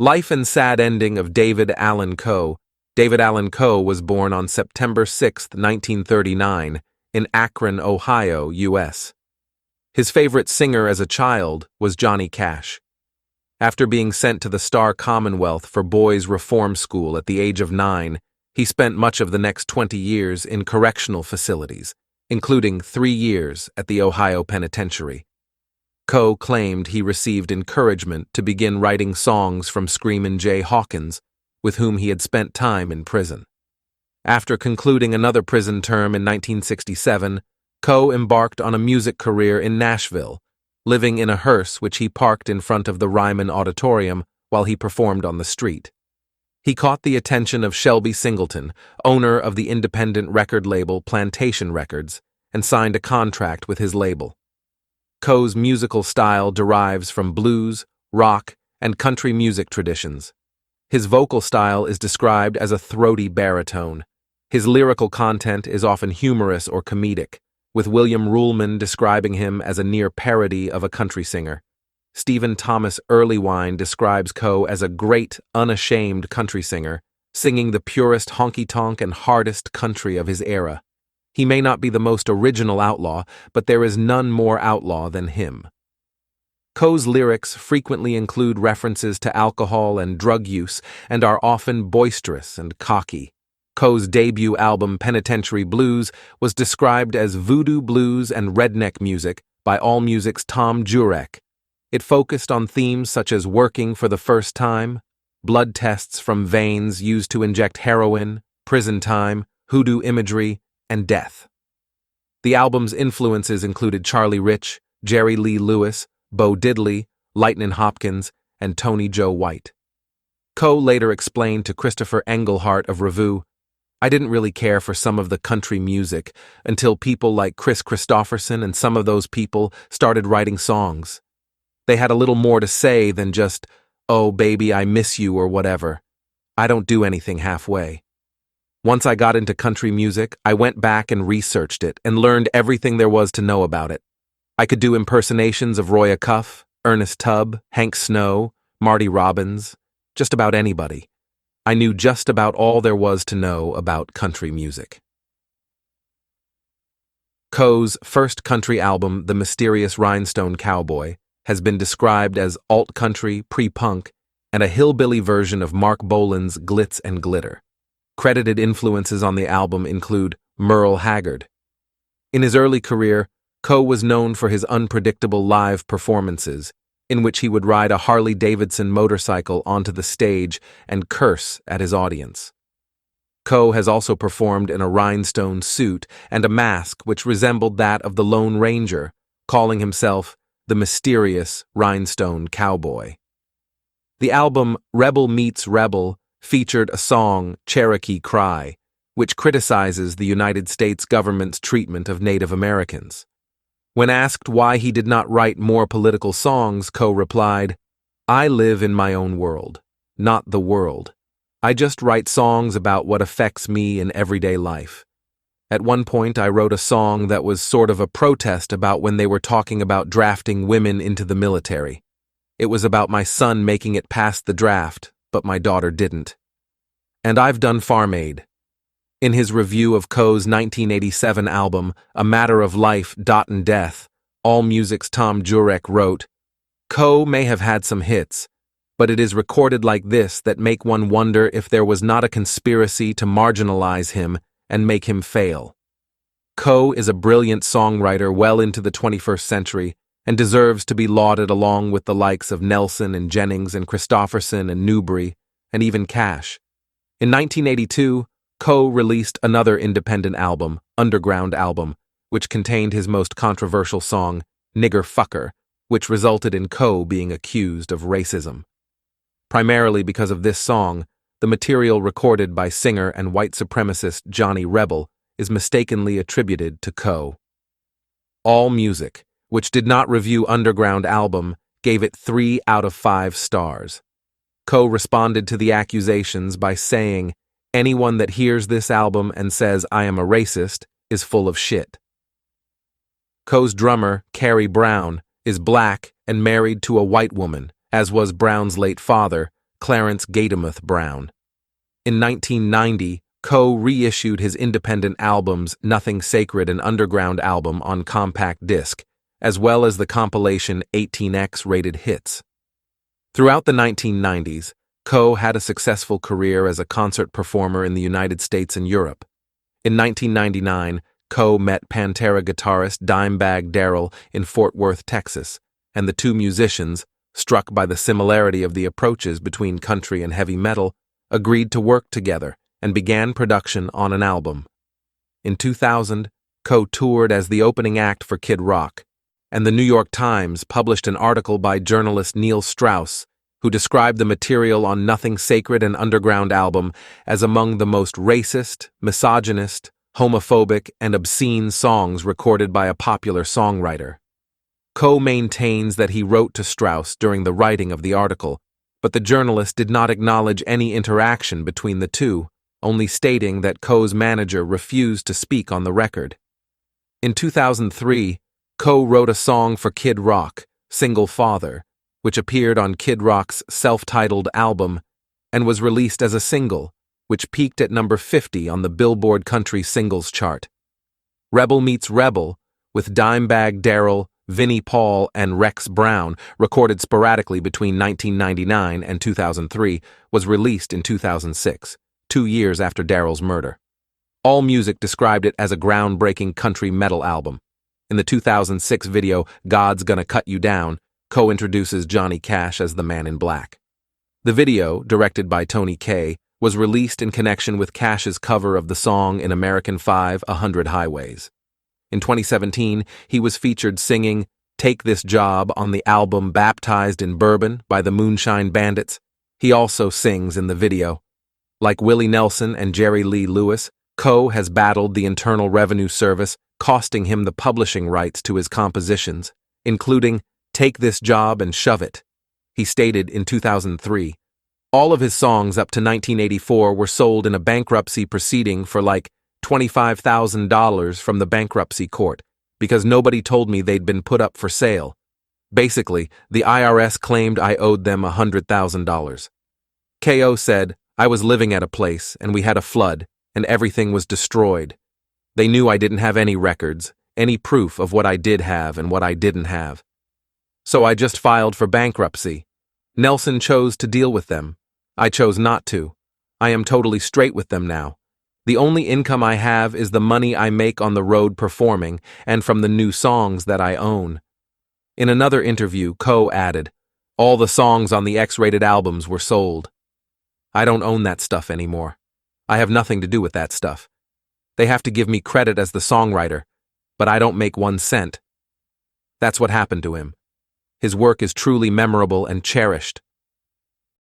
Life and Sad Ending of David Allan Coe. David Allan Coe was born on September 6, 1939, in Akron, Ohio, U.S. His favorite singer as a child was Johnny Cash. After being sent to the Star Commonwealth for Boys Reform School at the age of 9, he spent much of the next 20 years in correctional facilities, including 3 years at the Ohio Penitentiary. Coe claimed he received encouragement to begin writing songs from Screamin' Jay Hawkins, with whom he had spent time in prison. After concluding another prison term in 1967, Coe embarked on a music career in Nashville, living in a hearse which he parked in front of the Ryman Auditorium while he performed on the street. He caught the attention of Shelby Singleton, owner of the independent record label Plantation Records, and signed a contract with his label. Coe's musical style derives from blues, rock, and country music traditions. His vocal style is described as a throaty baritone. His lyrical content is often humorous or comedic, with William Ruhlman describing him as a near parody of a country singer. Stephen Thomas Earlywine describes Coe as a great, unashamed country singer, singing the purest honky-tonk and hardest country of his era. He may not be the most original outlaw, but there is none more outlaw than him. Coe's lyrics frequently include references to alcohol and drug use and are often boisterous and cocky. Coe's debut album Penitentiary Blues was described as voodoo blues and redneck music by AllMusic's Tom Jurek. It focused on themes such as working for the first time, blood tests from veins used to inject heroin, prison time, hoodoo imagery, and death. The album's influences included Charlie Rich, Jerry Lee Lewis, Bo Diddley, Lightnin' Hopkins, and Tony Joe White. Coe later explained to Christopher Engelhardt of Revue, "I didn't really care for some of the country music until people like Chris Christopherson and some of those people started writing songs. They had a little more to say than just, 'Oh, baby, I miss you' or whatever. I don't do anything halfway." Once I got into country music, I went back and researched it and learned everything there was to know about it. I could do impersonations of Roy Acuff, Ernest Tubb, Hank Snow, Marty Robbins, just about anybody. I knew just about all there was to know about country music. Coe's first country album, The Mysterious Rhinestone Cowboy, has been described as alt-country, pre-punk, and a hillbilly version of Mark Bolan's Glitz and Glitter. Credited influences on the album include Merle Haggard. In his early career, Coe was known for his unpredictable live performances, in which he would ride a Harley-Davidson motorcycle onto the stage and curse at his audience. Coe has also performed in a rhinestone suit and a mask which resembled that of the Lone Ranger, calling himself the Mysterious Rhinestone Cowboy. The album Rebel Meets Rebel featured a song, Cherokee Cry, which criticizes the United States government's treatment of Native Americans. When asked why he did not write more political songs, Coe replied, "I live in my own world, not the world. I just write songs about what affects me in everyday life. At one point, I wrote a song that was sort of a protest about when they were talking about drafting women into the military. It was about my son making it past the draft, but my daughter didn't. And I've done Farm Aid." In his review of Coe's 1987 album, A Matter of Life, and Death, AllMusic's Tom Jurek wrote, "Coe may have had some hits, but it is recorded like this that make one wonder if there was not a conspiracy to marginalize him and make him fail. Coe is a brilliant songwriter well into the 21st century and deserves to be lauded along with the likes of Nelson and Jennings and Christopherson and Newbury, and even Cash. In 1982, Coe released another independent album, Underground Album, which contained his most controversial song, Nigger Fucker, which resulted in Coe being accused of racism. Primarily because of this song, the material recorded by singer and white supremacist Johnny Rebel is mistakenly attributed to Coe. AllMusic, which did not review Underground Album, gave it 3 out of 5 stars. Coe responded to the accusations by saying, "Anyone that hears this album and says I am a racist is full of shit." Coe's drummer, Carrie Brown, is black and married to a white woman, as was Brown's late father, Clarence Gaydamuth Brown. In 1990, Coe reissued his independent albums Nothing Sacred and Underground album on compact disc, as well as the compilation 18X Rated Hits. Throughout the 1990s, Coe had a successful career as a concert performer in the United States and Europe. In 1999, Coe met Pantera guitarist Dimebag Darrell in Fort Worth, Texas, and the two musicians, struck by the similarity of the approaches between country and heavy metal, agreed to work together and began production on an album. In 2000, Coe toured as the opening act for Kid Rock, and the New York Times published an article by journalist Neil Strauss, who described the material on Nothing Sacred and Underground album as among the most racist, misogynist, homophobic, and obscene songs recorded by a popular songwriter. Coe maintains that he wrote to Strauss during the writing of the article, but the journalist did not acknowledge any interaction between the two, only stating that Coe's manager refused to speak on the record. In 2003, Coe wrote a song for Kid Rock, Single Father, which appeared on Kid Rock's self-titled album and was released as a single, which peaked at number 50 on the Billboard Country Singles chart. Rebel Meets Rebel, with Dimebag Darrell, Vinnie Paul, and Rex Brown, recorded sporadically between 1999 and 2003, was released in 2006, 2 years after Darrell's murder. AllMusic described it as a groundbreaking country metal album. In the 2006 video, God's Gonna Cut You Down, Coe introduces Johnny Cash as the Man in Black. The video, directed by Tony Kaye, was released in connection with Cash's cover of the song in American 5, 100 Highways. In 2017, he was featured singing Take This Job on the album Baptized in Bourbon by the Moonshine Bandits. He also sings in the video. Like Willie Nelson and Jerry Lee Lewis, Coe has battled the Internal Revenue Service, costing him the publishing rights to his compositions, including Take This Job and Shove It. He stated in 2003, all of his songs up to 1984 were sold in a bankruptcy proceeding for like $25,000 from the bankruptcy court, because nobody told me they'd been put up for sale. Basically, the IRS claimed I owed them $100,000. Ko said, I was living at a place and we had a flood and everything was destroyed. They knew I didn't have any records, any proof of what I did have and what I didn't have. So I just filed for bankruptcy. Nelson chose to deal with them. I chose not to. I am totally straight with them now. The only income I have is the money I make on the road performing and from the new songs that I own. In another interview, Coe added, all the songs on the X-rated albums were sold. I don't own that stuff anymore. I have nothing to do with that stuff. They have to give me credit as the songwriter, but I don't make 1 cent. That's what happened to him. His work is truly memorable and cherished.